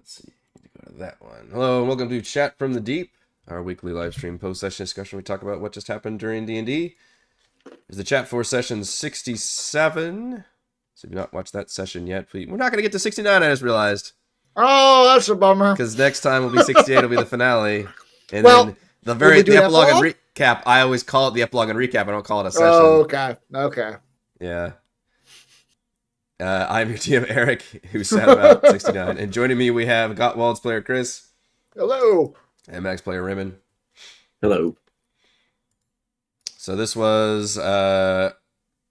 Let's see. Go to that one. Hello, and welcome to Chat from the Deep, our weekly live stream post-session discussion. We talk about what just happened during D&D. Is the chat for session 67. So if you've not watched that session yet, please. We're not going to get to 69, I just realized. Oh, that's a bummer. Because next time will be 68, will be the finale. And well, then the epilogue and recap, I always call it the epilogue and recap. I don't call it a session. Oh, okay. Yeah. I'm your TM Eric, who's sad about 69. And joining me, we have Gottwald's player Chris. Hello. And Max player Raymond. Hello. So this was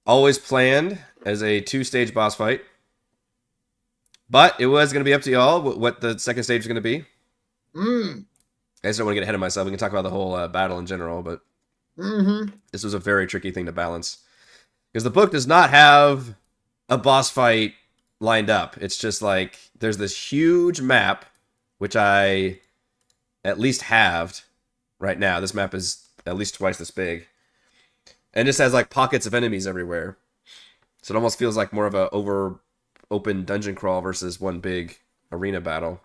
always planned as a 2-stage boss fight. But it was going to be up to y'all what the second stage is going to be. I just don't want to get ahead of myself. We can talk about the whole battle in general, but this was a very tricky thing to balance. Because the book does not have a boss fight lined up. It's just like, there's this huge map, which I at least halved right now. This map is at least twice this big. And just has like pockets of enemies everywhere. So it almost feels like more of a open dungeon crawl versus one big arena battle.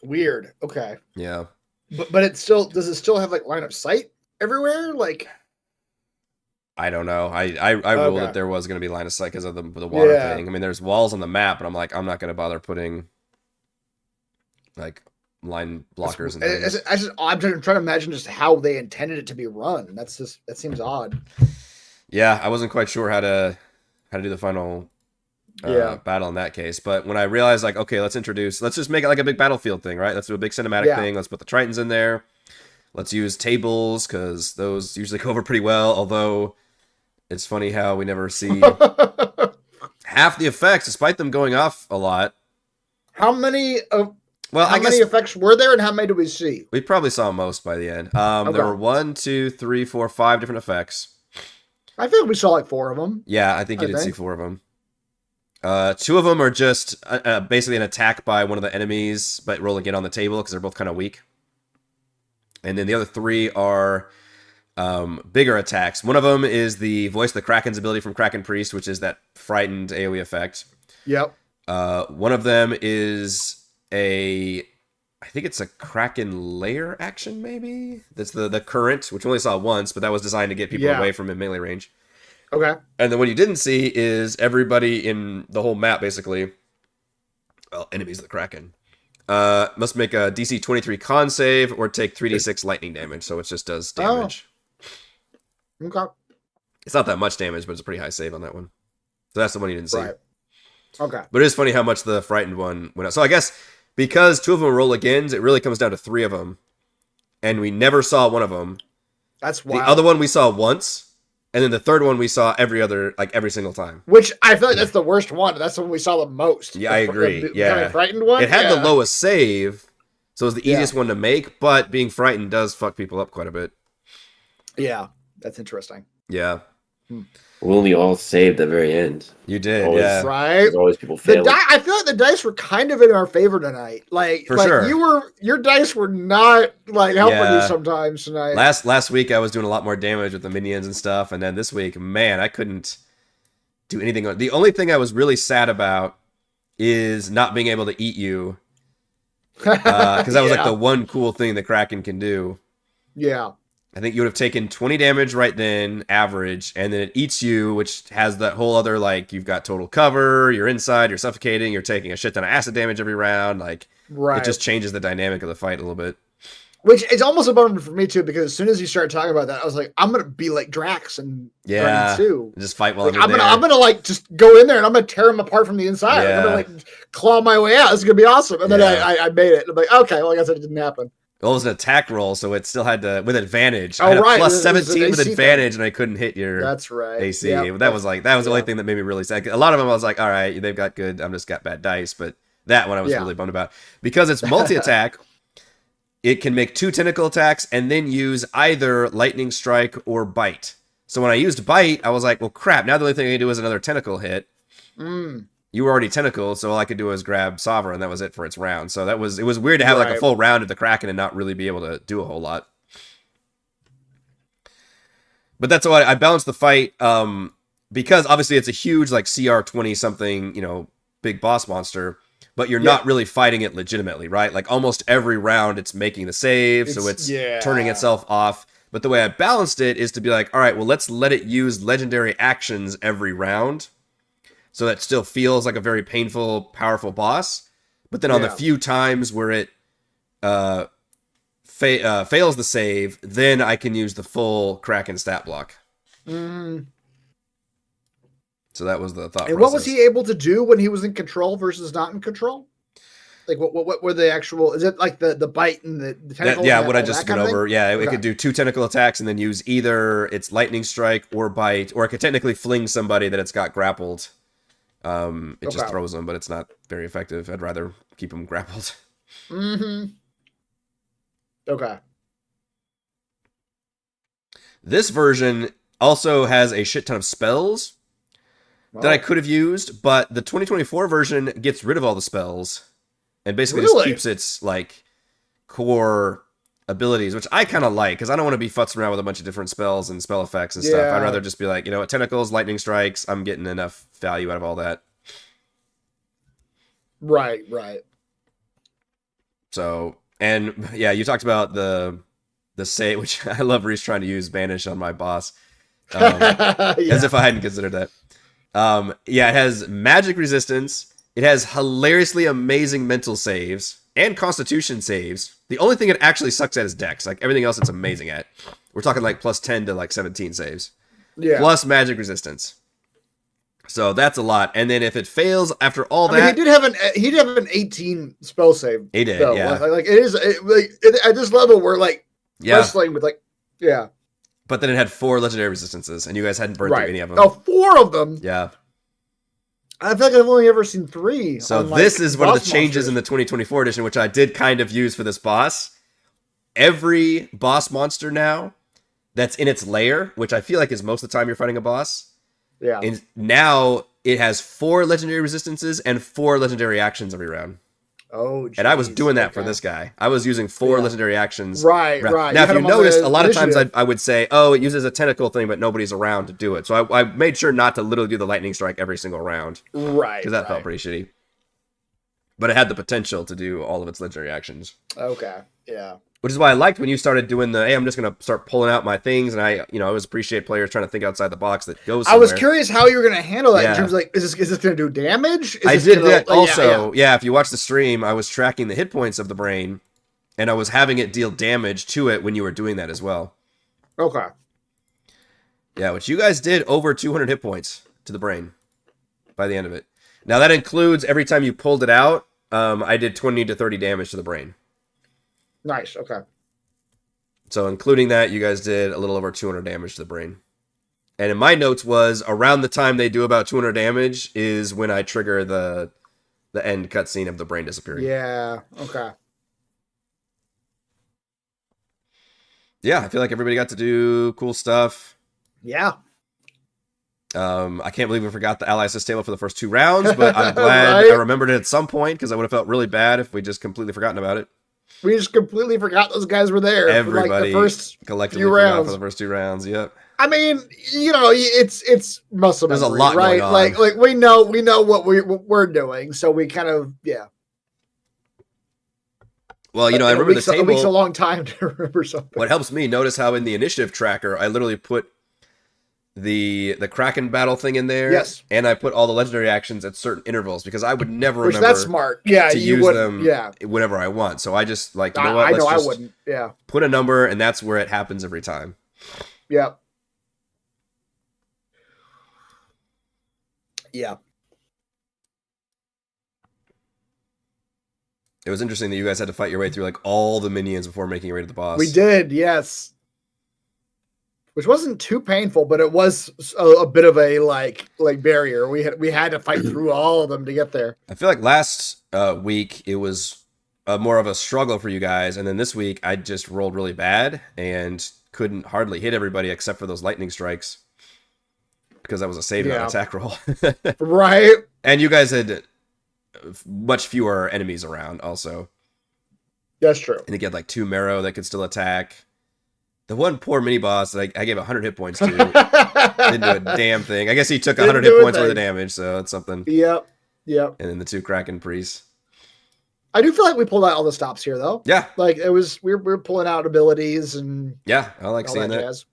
Weird. Okay. Yeah. But does it still have like line of sight everywhere? Like, I don't know. I ruled that there was going to be line of sight because of the water thing. I mean, there's walls on the map, and I'm like, I'm not going to bother putting like line blockers and things. I'm trying to imagine just how they intended it to be run. That seems odd. Yeah, I wasn't quite sure how to do the final battle in that case. But when I realized, like, okay, let's just make it like a big battlefield thing, right? Let's do a big cinematic thing. Let's put the Tritons in there. Let's use tables because those usually go over pretty well. Although it's funny how we never see half the effects, despite them going off a lot. How many many effects were there, and how many do we see? We probably saw most by the end. There were 1, 2, 3, 4, 5 different effects. I think we saw like 4 of them. Yeah, I think you did see 4 of them. 2 of them are just basically an attack by one of the enemies, but rolling it on the table because they're both kind of weak. And then the other 3 are bigger attacks. One of them is the Voice of the Kraken's ability from Kraken Priest, which is that frightened AoE effect. Yep. One of them is I think it's a Kraken Lair action, maybe? That's the current, which we only saw once, but that was designed to get people away from melee range. Okay. And then what you didn't see is everybody in the whole map, basically, well, enemies of the Kraken, must make a DC 23 con save or take 3d6 lightning damage, so it just does damage. Okay. It's not that much damage, but it's a pretty high save on that one. So that's the one you didn't see. Right. Okay. But it is funny how much the frightened one went out. So I guess because 2 of them roll agains, it really comes down to 3 of them. And we never saw one of them. That's wild. The other one we saw once. And then the third one we saw every single time. Which I feel like that's the worst one. That's the one we saw the most. Yeah, I agree. The frightened one. It had the lowest save, so it was the easiest one to make. But being frightened does fuck people up quite a bit. Yeah, that's interesting. Yeah. We only all saved at the very end. You did, always, right? There's always people failing. I feel like the dice were kind of in our favor tonight. Sure. Your dice were not like helping you sometimes tonight. Last week I was doing a lot more damage with the minions and stuff, and then this week, man, I couldn't do anything. The only thing I was really sad about is not being able to eat you, because that was like the one cool thing the Kraken can do. Yeah. I think you would have taken 20 damage right then, average, and then it eats you, which has that whole other, like, you've got total cover, you're inside, you're suffocating, you're taking a shit ton of acid damage every round. Like, It just changes the dynamic of the fight a little bit. Which is almost a bummer for me, too, because as soon as you started talking about that, I was like, I'm going to be like Drax and Guardians 2. Just fight while like, I'm in there. I'm going to, like, just go in there and I'm going to tear him apart from the inside. Yeah. I'm going to, like, claw my way out. It's going to be awesome. And then I made it. I'm like, okay, well, I guess it didn't happen. Well, it was an attack roll, so it still had to with advantage. Oh, I had right. a plus 17 with AC advantage, and I couldn't hit your That's right. AC. Yep. That was the only thing that made me really sad. A lot of them I was like, all right, they've got good. I'm just got bad dice, but that one I was really bummed about because it's multi-attack. It can make 2 tentacle attacks and then use either lightning strike or bite. So when I used bite, I was like, well, crap. Now the only thing I can do is another tentacle hit. You were already tentacled, so all I could do was grab Sovereign, and that was it for its round. So it was weird to have like a full round of the Kraken and not really be able to do a whole lot. But that's why I balanced the fight because obviously it's a huge like CR 20 something, big boss monster. but you're not really fighting it legitimately, right? Like almost every round it's making the save, so it's turning itself off. But the way I balanced it is to be like, all right, well, let's let it use legendary actions every round, so that still feels like a very painful, powerful boss. But then on the few times where it fails the save, then I can use the full Kraken stat block. Mm-hmm. So that was the thought. And what was he able to do when he was in control versus not in control? Like what were the actual? Is it like the bite and the tentacles? What I just went over. Yeah, it could do 2 tentacle attacks and then use either its lightning strike or bite, or it could technically fling somebody that it's got grappled. It just throws them, but it's not very effective. I'd rather keep them grappled. Mm-hmm. Okay. This version also has a shit ton of spells that I could have used, but the 2024 version gets rid of all the spells and basically just keeps its like core abilities, which I kind of like, because I don't want to be futzing around with a bunch of different spells and spell effects and stuff. I'd rather just be like, tentacles, lightning strikes, I'm getting enough value out of all that. Right. So, and yeah, you talked about the save, which I love Reese trying to use Banish on my boss. As if I hadn't considered that. It has magic resistance. It has hilariously amazing mental saves and constitution saves. The only thing it actually sucks at is dex. Like everything else it's amazing at. We're talking like plus 10 to like 17 saves. Yeah. Plus magic resistance. So that's a lot. And then if it fails after all that, he did have an 18 spell save. He did, though. yeah. Like it is at this level we're like wrestling with But then it had 4 legendary resistances, and you guys hadn't burned through any of them. Oh, 4 of them. Yeah. I feel like I've only ever seen 3. So this is one of the changes in the 2024 edition, which I did kind of use for this boss. Every boss monster now that's in its lair, which I feel like is most of the time you're fighting a boss. Yeah. And now it has 4 legendary resistances and 4 legendary actions every round. Oh, geez. And I was doing that for this guy. I was using 4 legendary actions. Right. Now, if you noticed, a lot of times I would say, oh, it uses a tentacle thing, but nobody's around to do it. So I made sure not to literally do the lightning strike every single round. Right. Because that felt pretty shitty. But it had the potential to do all of its legendary actions. Okay. Yeah. Which is why I liked when you started doing hey, I'm just going to start pulling out my things. And I always appreciate players trying to think outside the box that goes somewhere. I was curious how you were going to handle that in terms of like, is this going to do damage? I did that also. Yeah, if you watch the stream, I was tracking the hit points of the brain, and I was having it deal damage to it when you were doing that as well. Okay. Yeah, which you guys did over 200 hit points to the brain by the end of it. Now that includes every time you pulled it out, I did 20 to 30 damage to the brain. Nice. Okay. So including that, you guys did a little over 200 damage to the brain. And in my notes was around the time they do about 200 damage is when I trigger the end cutscene of the brain disappearing. Yeah. Okay. Yeah, I feel like everybody got to do cool stuff. Yeah. I can't believe we forgot the ally assist table for the first 2 rounds, but I'm glad I remembered it at some point, because I would have felt really bad if we just completely forgotten about it. We just completely forgot those guys were there. Everybody for like the first collectively few forgot rounds. for the first 2 rounds. Yep. I mean, it's muscle memory. There's a lot right? going on. Like we know what we're doing, so we kind of Well, I remember the table. A week's a long time to remember something. What helps me notice how in the initiative tracker, I literally put the Kraken battle thing in there. Yes. And I put all the legendary actions at certain intervals, because I would never remember. That's smart. Yeah, to you use would. them. Yeah. Whenever I want. So I just I wouldn't. Yeah. Put a number, and that's where it happens every time. Yep. Yeah. It was interesting that you guys had to fight your way through like all the minions before making your way to the boss. We did, yes. Which wasn't too painful, but it was a bit of a like barrier. We had to fight through all of them to get there. I feel like last week it was more of a struggle for you guys, and then this week I just rolled really bad and couldn't hardly hit everybody except for those lightning strikes, because that was a saving on attack roll. Right. And you guys had much fewer enemies around also. That's true. And you get like 2 marrow that could still attack. The one poor mini boss that I gave 100 hit points to didn't do a damn thing. I guess he took 100 hit points worth of damage, so that's something. Yep. And then the 2 Kraken priests. I do feel like we pulled out all the stops here, though. Yeah, Like it was, we're pulling out abilities and yeah, I like all seeing that that. jazz.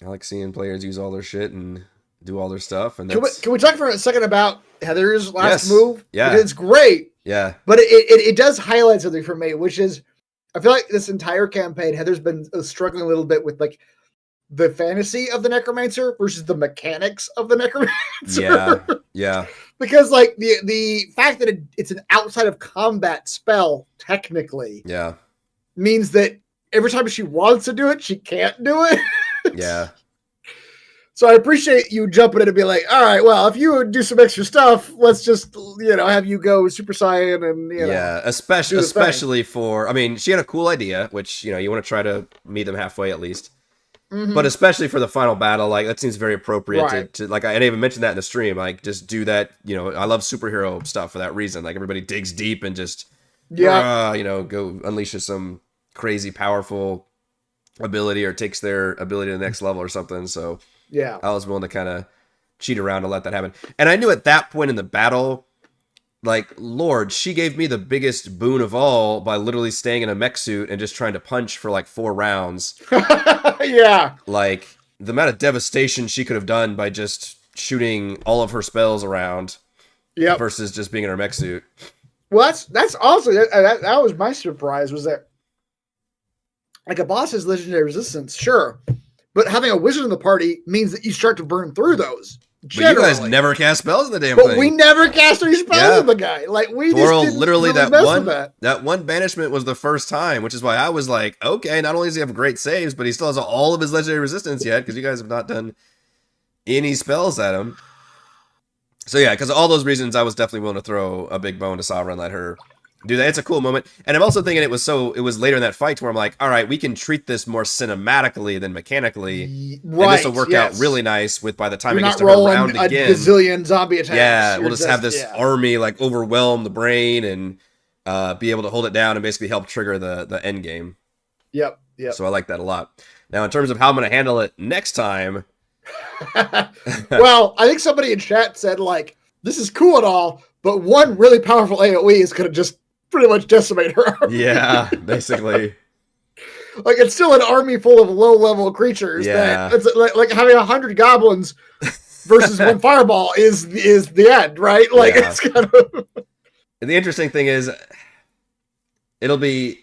I like seeing players use all their shit and do all their stuff. And Can we, that's can we talk for a second about Heather's last Yes. move? Yeah. Because it's great, yeah, but it does highlight something for me, which is I feel like this entire campaign, Heather's been struggling a little bit with like the fantasy of the necromancer versus the mechanics of the necromancer. yeah, yeah, Because like the fact that it's an outside of combat spell technically yeah, means that every time she wants to do it, she can't do it. yeah. So I appreciate you jumping in and be like, all right, well, if you would do some extra stuff, let's just, have you go Super Saiyan and, Yeah, do especially the thing. especially for. I mean, she had a cool idea, which you want to try to meet them halfway at least. Mhm. But especially for the final battle, like that seems very appropriate Right. to like. I didn't even mention that in the stream. Like, just do that. I love superhero stuff for that reason. Like, everybody digs deep and just Yeah. go unleashes some crazy powerful ability or takes their ability to the next level or something. So Yeah. I was willing to kind of cheat around to let that happen. And I knew at that point in the battle, like, Lord, she gave me the biggest boon of all by literally staying in a mech suit and just trying to punch for like 4 rounds. Yeah. Like, the amount of devastation she could have done by just shooting all of her spells around Yep. versus just being in her mech suit. Well, that's also that was my surprise was that like a boss has legendary resistance, sure, but having a wizard in the party means that you start to burn through those. But you guys generally. never cast spells in the damn But thing. we never cast any spells Yeah. on the guy. Like we Twirl, just didn't literally really that mess one with that one banishment was the first time, which is why I was like, okay, not only does he have great saves, but he still has all of his legendary resistance yet, because you guys have not done any spells at him. So yeah, because of all those reasons, I was definitely willing to throw a big bone to Sabra and let her do that. It's a cool moment. And I'm also thinking it was later in that fight where I'm like, all right, we can treat this more cinematically than mechanically. Right. And this will work out yes. really nice with by the time You're it gets not to her rolling round a again. gazillion zombie attacks. Yeah, You're we'll just have this yeah. army like overwhelm the brain and be able to hold it down and basically help trigger the end game. Yep. Yep. So I like that a lot. Now, in terms of how I'm going to handle it next time, Well, I think somebody in chat said like, this is cool and all, but one really powerful AoE is going to just pretty much decimate her army. yeah, basically, Like it's still an army full of low-level creatures. Yeah. That it's like having 100 goblins versus one fireball is the end, right? Like Yeah. it's kind of and the interesting thing is, it'll be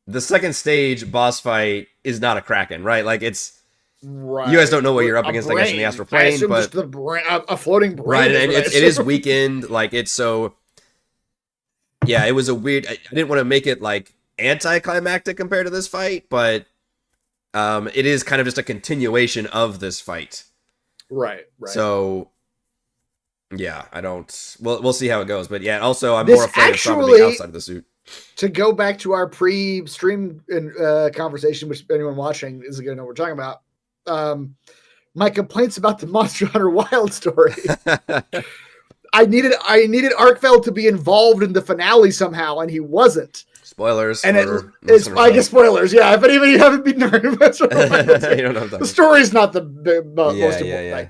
the second stage boss fight is not a Kraken, right? Like it's right. you guys don't know what you're up A against, I guess, in the brain. astral I plane, assume but just the brain, a floating brain. right, and is what I it is assume. weakened. Like it's so. Yeah, it was a weird. I didn't want to make it like anticlimactic compared to this fight, but it is kind of just a continuation of this fight. Right. Right. So, yeah, I don't. We'll see how it goes, but yeah. Also, I'm This more afraid of Sabra being actually- outside of the suit. to go back to our pre-stream conversation, which anyone watching is going to know what we're talking about. My complaints about the Monster Hunter Wild story. I needed Arkfeld to be involved in the finale somehow, and he wasn't. Spoilers. And for it's Monster I guess spoilers. Yeah, if any of you haven't been Hunter. You don't know what I'm the talking story's not the most Yeah, important yeah, thing.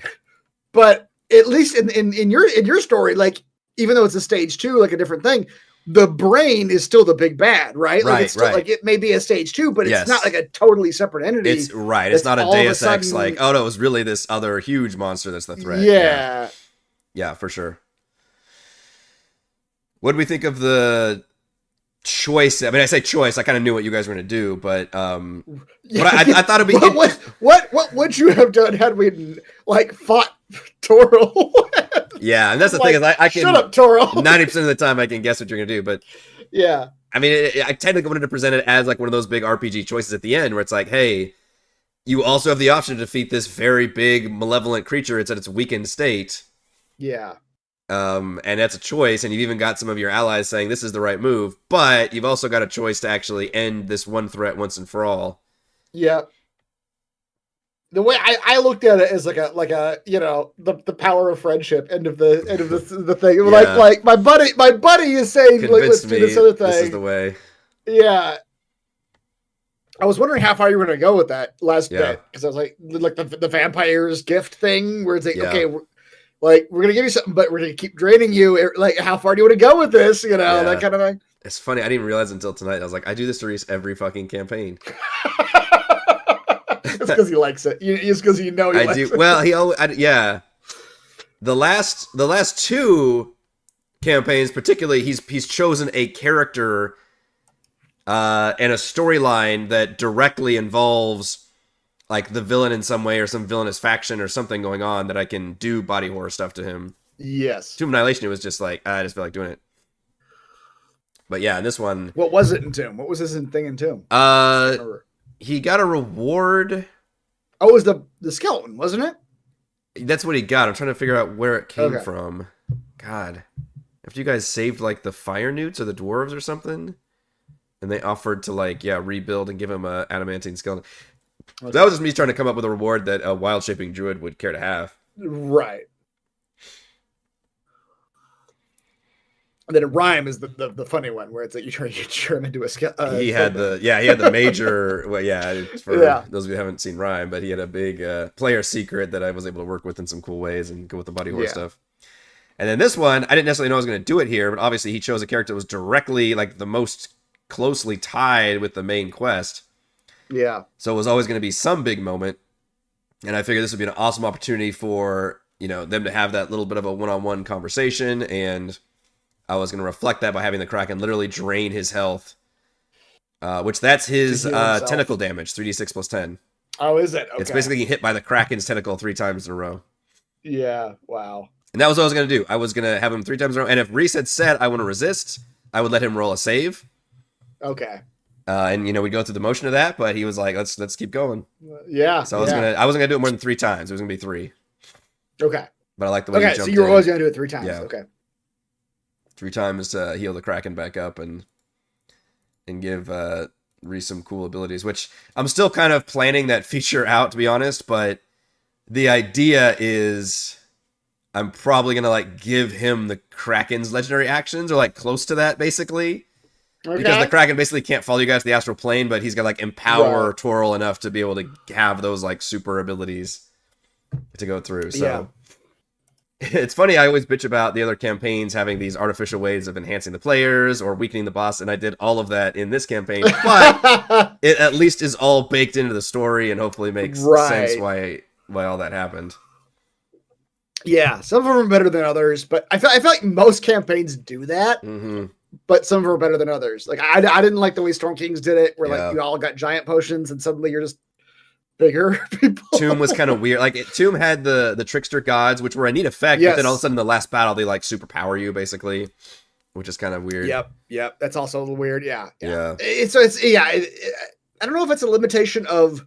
But at least in your story, like even though it's a stage 2, like a different thing, the brain is still the big bad, right? Like Right, it's still, right. like it may be a stage 2, but Yes. it's not like a totally separate entity. It's right. It's that's not a all of a Deus Ex sudden- like, oh no, it was really this other huge monster that's the threat. yeah. Yeah, for sure. What do we think of the choice? I mean, I say choice. I kind of knew what you guys were going to do, but I thought it'd be what would you have done had we like fought Toro? yeah. And that's the Like, thing is, I can Shut up, Toro. 90% of the time I can guess what you're going to do, but Yeah. I mean, I technically wanted to present it as like one of those big RPG choices at the end, where it's like, hey, you also have the option to defeat this very big malevolent creature. It's at its weakened state. Yeah. And that's a choice, and you've even got some of your allies saying this is the right move, but you've also got a choice to actually end this one threat once and for all. Yeah. The way I looked at it as like a the power of friendship end of the thing. Yeah. Like my buddy is saying like, let's Convince do me this other thing. this is the way. Yeah. I was wondering how far you were going to go with that last Yeah. bit because I was like the vampires gift thing where it's like Yeah. okay, Like, we're gonna give you something, but we're gonna keep draining you. Like, how far do you want to go with this? You know, Yeah. that kind of thing. It's funny. I didn't even realize until tonight. I was like, I do this to Reese every fucking campaign. It's because he likes it. It's because you know he I likes do. it. Well, he always, yeah. The last two campaigns, particularly, he's chosen a character and a storyline that directly involves like the villain in some way or some villainous faction or something going on that I can do body horror stuff to him. Yes. Tomb Annihilation, it was just like, I just feel like doing it. But yeah, in this one, What was it in Tomb? What was his thing in Tomb? he got a reward. Oh, it was the skeleton, wasn't it? That's what he got. I'm trying to figure out where it came Okay. from. God. After you guys saved like the fire newts or the dwarves or something, and they offered to like, rebuild and give him a adamantine skeleton. Okay. That was just me trying to come up with a reward that a wild shaping druid would care to have. Right. And then Rhyme is the funny one where it's like you turn him into a skeleton. He had the major. Well, for Yeah. those of you who haven't seen Rhyme, but he had a big player secret that I was able to work with in some cool ways and go with the body horror Yeah. stuff. And then this one, I didn't necessarily know I was going to do it here, but obviously he chose a character that was directly like the most closely tied with the main quest. Yeah. So it was always going to be some big moment, and I figured this would be an awesome opportunity for them to have that little bit of a one-on-one conversation, and I was going to reflect that by having the Kraken literally drain his health, which that's his To heal himself. tentacle damage, 3d6 plus 10. Oh, is it? Okay. It's basically getting hit by the Kraken's tentacle 3 times in a row. Yeah. Wow. And that was what I was going to do. I was going to have him 3 times in a row, and if Reese had said I want to resist, I would let him roll a save. Okay. And we'd go through the motion of that, but he was like, let's keep going. Yeah. So I wasn't gonna do it more than 3 times. It was gonna be 3. Okay. But I like the way Okay. he So jumped you were in. always gonna do it 3 times. Yeah. Okay. 3 times to heal the Kraken back up and give Reese some cool abilities, which I'm still kind of planning that feature out, to be honest. But the idea is I'm probably gonna like give him the Kraken's legendary actions or like close to that, basically. Okay. Because the Kraken basically can't follow you guys to the astral plane, but he's got like empower Right. Toril enough to be able to have those like super abilities to go through. So it's funny, I always bitch about the other campaigns having these artificial ways of enhancing the players or weakening the boss, and I did all of that in this campaign, but it at least is all baked into the story and hopefully makes sense why all that happened. Yeah. Some of them are better than others, but I feel like most campaigns do that. Mm-hmm. But some of them are better than others. Like I didn't like the way Storm Kings did it, where Yeah. like you all got giant potions and suddenly you're just bigger people. Tomb was kind of weird. Like Tomb had the trickster gods, which were a neat effect, but then all of a sudden the last battle they like superpower you basically, which is kind of weird. Yep. That's also a little weird. Yeah. Yeah. I don't know if it's a limitation of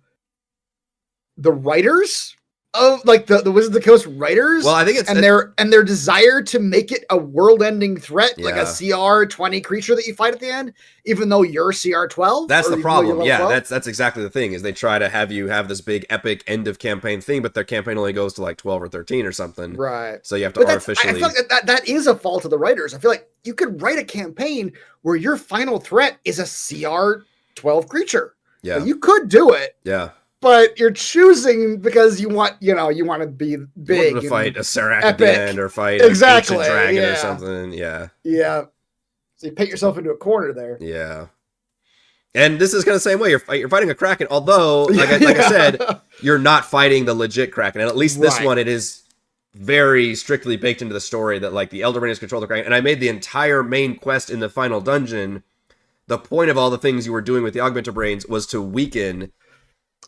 the writers of like the Wizards of the Coast writers. Well, I think it's and their desire to make it a world-ending threat, like a Yeah. CR 20 creature that you fight at the end, even though you're CR 12. That's or the even though you're problem. level Yeah, 12. that's exactly the thing. Is they try to have you have this big epic end of campaign thing, but their campaign only goes to like 12 or 13 or something. right. So you have to But I artificially. feel like that is a fault of the writers. I feel like you could write a campaign where your final threat is a CR 12 creature. Yeah. You could do it, Yeah. but you're choosing because you want to be You big. wanted to fight a Serac at epic. the end or fight Exactly, an ancient dragon or yeah. something. Yeah. Yeah. So you paint yourself into a corner there. Yeah. And this is kind of the same way. You're fighting a Kraken, although, like I said, you're not fighting the legit Kraken. And at least this Right. one, it is very strictly baked into the story that like the Elder Rangers control the Kraken. And I made the entire main quest in the final dungeon. The point of all the things you were doing with the Augmenter Brains was to weaken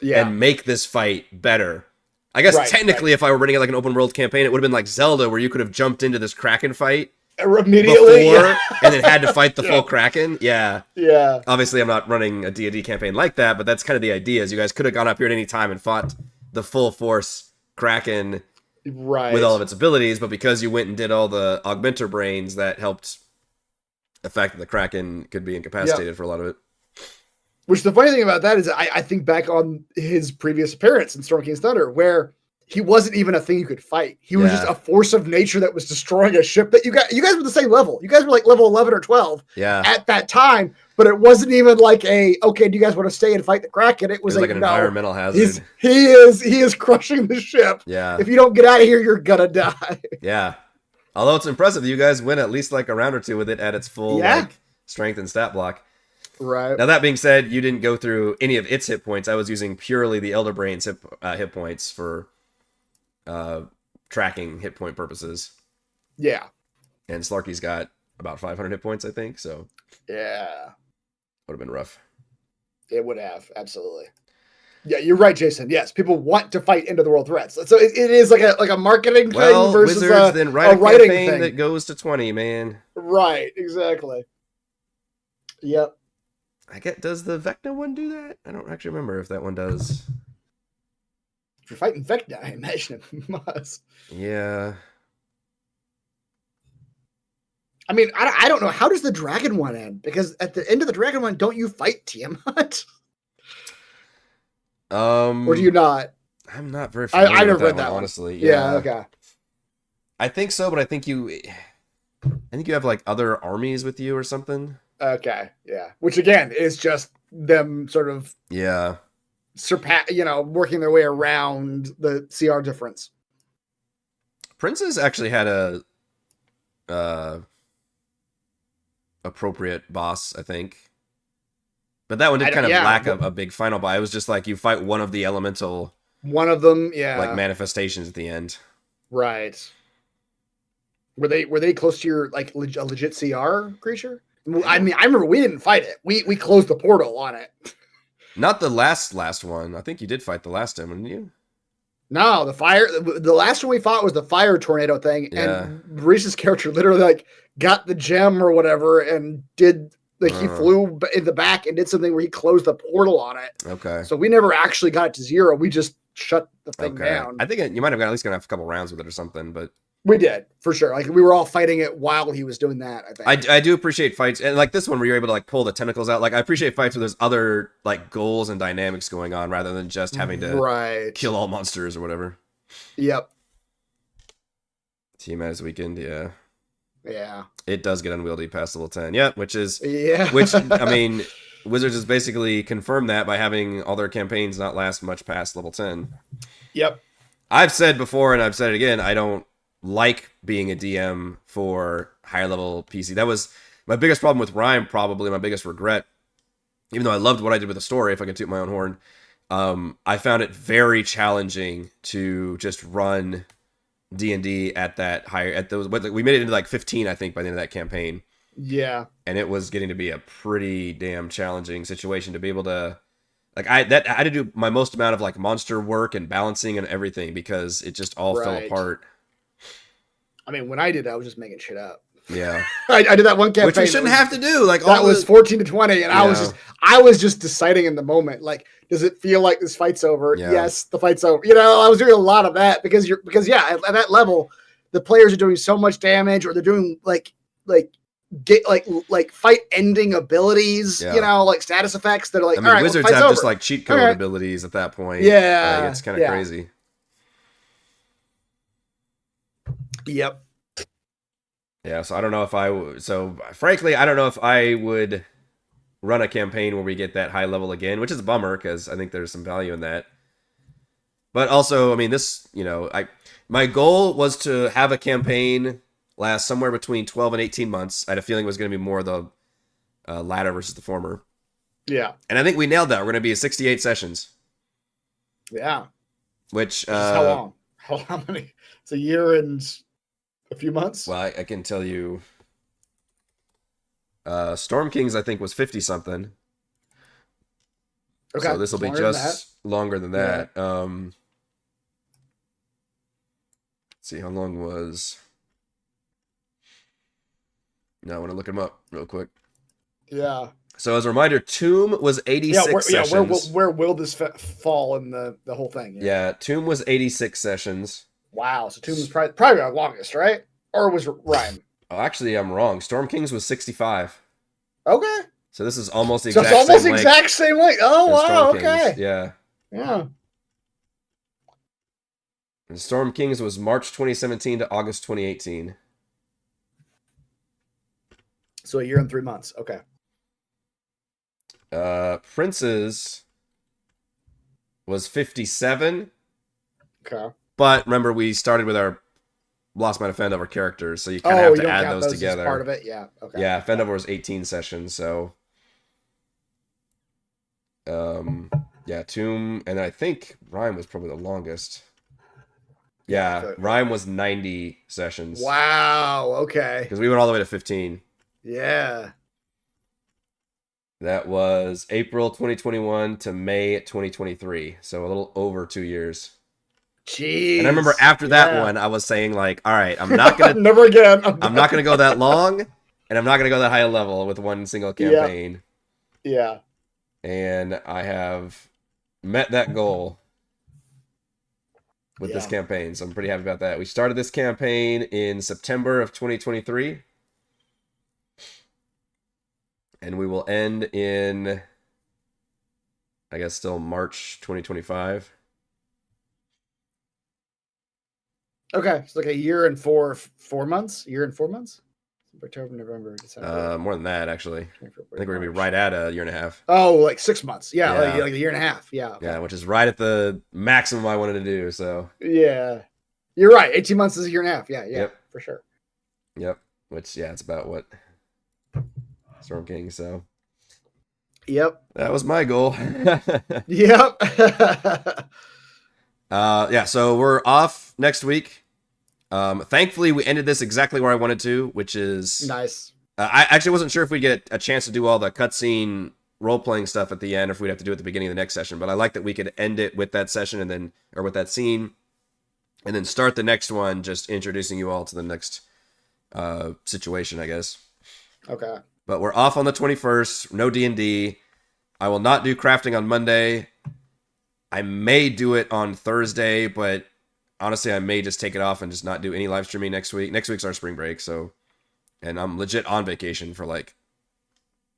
and make this fight better. I guess Right, technically, if I were running like an open world campaign, it would have been like Zelda, where you could have jumped into this Kraken fight immediately. before and then had to fight the full Kraken. Yeah. Yeah. Obviously, I'm not running a D&D campaign like that, but that's kind of the idea. Is you guys could have gone up here at any time and fought the full force Kraken Right. with all of its abilities, but because you went and did all the Augmenter Brains, that helped the fact that the Kraken could be incapacitated for a lot of it. Which the funny thing about that is I think back on his previous appearance in Storm King's Thunder, where he wasn't even a thing you could fight. He was Yeah. just a force of nature that was destroying a ship that you guys were the same level. You guys were like level 11 or 12 Yeah. at that time, but it wasn't even like okay, do you guys want to stay and fight the Kraken? It It was was like like an no, environmental hazard. he is crushing the ship. Yeah. If you don't get out of here, you're gonna die. Yeah. Although it's impressive, you guys win at least like a round or two with it at its full Yeah. like strength and stat block. Right. Now that being said, you didn't go through any of its hit points. I was using purely the Elder Brain's hit points for tracking hit point purposes. Yeah. And Slarky's got about 500 hit points, I think. So Yeah. would have been rough. It would have, absolutely. Yeah, you're right, Jason. Yes, people want to fight into the world threats. So it is like a marketing Well, thing versus Wizards then write a writing campaign thing. that goes to 20, man. Right, exactly. Yep. I get. Does the Vecna one do that? I don't actually remember if that one does. If you're fighting Vecna, I imagine it must. Yeah. I mean, I don't know. How does the dragon one end? Because at the end of the dragon one, don't you fight Tiamat? Or do you not? I'm not very familiar I never with read that that one, one. honestly. Yeah, okay. I think so, but I think you have like other armies with you or something. Okay, yeah. Which again is just them sort of Yeah. working their way around the CR difference. Prince's actually had a appropriate boss, I think. But that one did kind of lack a big final boss. It was just like you fight one of the elemental One of them, yeah. like manifestations at the end. Right. Were they close to your like a legit CR creature? I mean, I remember we didn't fight it. We closed the portal on it. Not the last one. I think you did fight the last time, didn't you? No, the last one we fought was the fire tornado thing, Yeah. and Reese's character literally like got the gem or whatever and did like he flew in the back and did something where he closed the portal on it. Okay. So we never actually got it to 0. We just shut the thing down. I think you might have got at least gonna have a couple rounds with it or something, but We did, for sure. Like we were all fighting it while he was doing that, I think. I do appreciate fights, and like this one where you're able to like pull the tentacles out. Like I appreciate fights where there's other like goals and dynamics going on rather than just having to kill all monsters or whatever. Yep. Team as weekend, yeah. Yeah. It does get unwieldy past level 10. Yeah, which Yeah. I mean, Wizards has basically confirmed that by having all their campaigns not last much past level 10. Yep. I've said before and I've said it again, I don't like being a DM for higher level PC. That was my biggest problem with Rime, probably my biggest regret. Even though I loved what I did with the story, if I can toot my own horn, I found it very challenging to just run D&D at that higher, at those, we made it into like 15, I think, by the end of that campaign. Yeah. And it was getting to be a pretty damn challenging situation to be able to, like, I had to do my most amount of like monster work and balancing and everything because it just all fell apart. I mean, when I did, I was just making shit up. Yeah. I did that one campaign. Which we shouldn't have to do. Like that was 14 to 20, and I was just deciding in the moment, like, does it feel like this fight's over? Yeah. Yes, the fight's over. I was doing a lot of that because at that level, the players are doing so much damage, or they're doing like fight ending abilities, like status effects that are like. I mean, all right, Wizards have just like cheat code abilities at that point. Yeah, like, it's kind of crazy. Yep. Yeah, so I don't know if frankly, I don't know if I would run a campaign where we get that high level again, which is a bummer because I think there's some value in that. But also, I mean, this, my goal was to have a campaign last somewhere between 12 and 18 months. I had a feeling it was going to be more the latter versus the former. Yeah. And I think we nailed that. We're going to be 68 sessions. Yeah. Which how long? How many? It's a year and a few months. Well, I can tell you. Storm Kings, I think, was 50 something. Okay. So this will be just longer than that. Yeah. Let's see, how long was. No, I want to look them up real quick. Yeah. So as a reminder, Tomb was 86 sessions. Where will this fall in the whole thing? Yeah, Tomb was 86 sessions. Wow, so Tomb was probably our longest, right? Or was Rime? Oh, actually, I'm wrong. Storm Kings was 65. Okay. So this is almost exact same length. Oh, wow, okay. Yeah. Yeah. And Storm Kings was March 2017 to August 2018. So a year and 3 months. Okay. Prince's was 57. Okay. But remember, we started with our Lost Might Offend Over characters, so you kind of have you to don't add count those as together. part of it. Yeah. Okay. Yeah, Fendover was 18 sessions, so yeah, Tomb, and I think Rhyme was probably the longest. Yeah, Rhyme was 90 sessions. Wow. Okay. Because we went all the way to 15. Yeah. That was April 2021 to May 2023, so a little over 2 years. Jeez. And I remember after that one, I was saying like, all right, I'm not gonna never again. I'm not gonna go that long, and I'm not gonna go that high a level with one single campaign. Yeah. And I have met that goal with this campaign, so I'm pretty happy about that. We started this campaign in September of 2023, and we will end in, I guess, still March 2025. Okay, it's like a year and 4 months. Year and 4 months. October, November, December. More than that, actually. I think we're gonna be right at a year and a half. Oh, like 6 months. Yeah, like a year and a half. Yeah. Okay. Yeah, which is right at the maximum I wanted to do. So yeah, you're right. 18 months is a year and a half. Yeah, Yep. For sure. Yep. Which it's about what Storm King. So yep, that was my goal. yep. Yeah. So we're off next week. Thankfully, we ended this exactly where I wanted to, which is nice. I actually wasn't sure if we'd get a chance to do all the cutscene role-playing stuff at the end, or if we'd have to do it at the beginning of the next session. But I like that we could end it with that session or with that scene, and then start the next one, just introducing you all to the next situation, I guess. Okay. But we're off on the 21st. No D&D. I will not do crafting on Monday. I may do it on Thursday, but honestly, I may just take it off and just not do any live streaming next week. Next week's our spring break, so, and I'm legit on vacation for like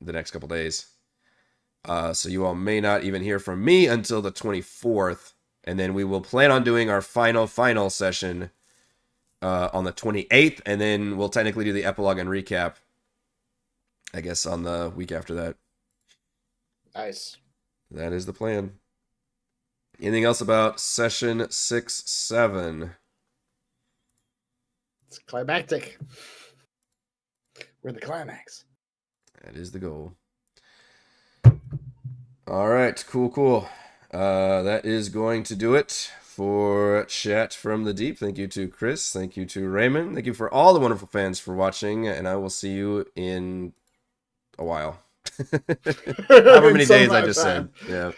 the next couple days. So you all may not even hear from me until the 24th, and then we will plan on doing our final session on the 28th, and then we'll technically do the epilogue and recap, I guess, on the week after that. Nice. That is the plan. Anything else about session 6-7? It's climactic. We're in the climax. That is the goal. All right, cool. That is going to do it for Chat from the Deep. Thank you to Chris. Thank you to Raymond. Thank you for all the wonderful fans for watching, and I will see you in a while. However many days I just said. Yeah.